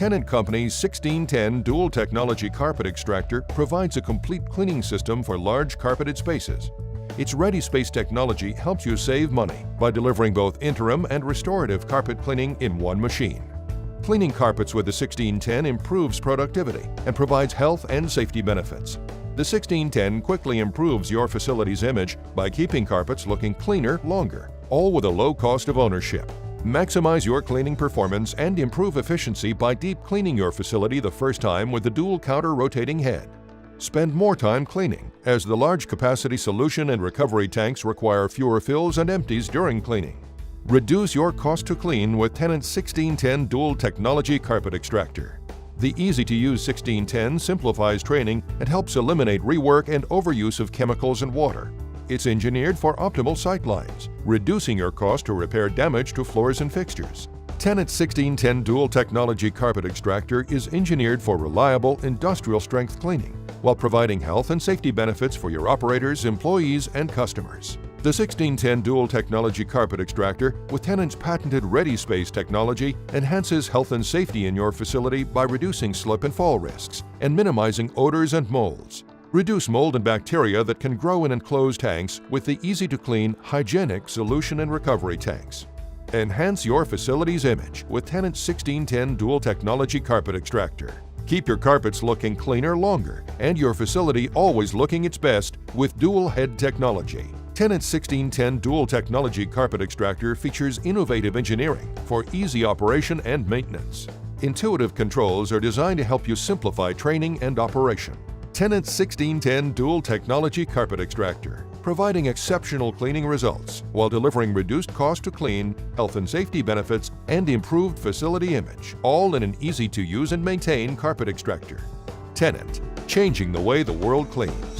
Tennant Company's 1610 dual technology carpet extractor provides a complete cleaning system for large carpeted spaces. Its Ready Space technology helps you save money by delivering both interim and restorative carpet cleaning in one machine. Cleaning carpets with the 1610 improves productivity and provides health and safety benefits. The 1610 quickly improves your facility's image by keeping carpets looking cleaner longer, all with a low cost of ownership. Maximize your cleaning performance and improve efficiency by deep cleaning your facility the first time with the dual counter rotating head. Spend more time cleaning, as the large capacity solution and recovery tanks require fewer fills and empties during cleaning. Reduce your cost to clean with Tennant's 1610 dual technology carpet extractor. The easy-to-use 1610 simplifies training and helps eliminate rework and overuse of chemicals and water. It's engineered for optimal sight lines, reducing your cost to repair damage to floors and fixtures. Tennant's 1610 dual technology carpet extractor is engineered for reliable, industrial-strength cleaning, while providing health and safety benefits for your operators, employees, and customers. The 1610 dual technology carpet extractor with Tennant's patented Ready Space technology enhances health and safety in your facility by reducing slip and fall risks and minimizing odors and molds. Reduce mold and bacteria that can grow in enclosed tanks with the easy-to-clean, hygienic solution and recovery tanks. Enhance your facility's image with Tennant's 1610 dual technology carpet extractor. Keep your carpets looking cleaner longer and your facility always looking its best with dual head technology. Tennant's 1610 dual technology carpet extractor features innovative engineering for easy operation and maintenance. Intuitive controls are designed to help you simplify training and operation. Tennant's 1610 dual technology carpet extractor, providing exceptional cleaning results while delivering reduced cost to clean, health and safety benefits, and improved facility image, all in an easy-to-use and maintain carpet extractor. Tennant, changing the way the world cleans.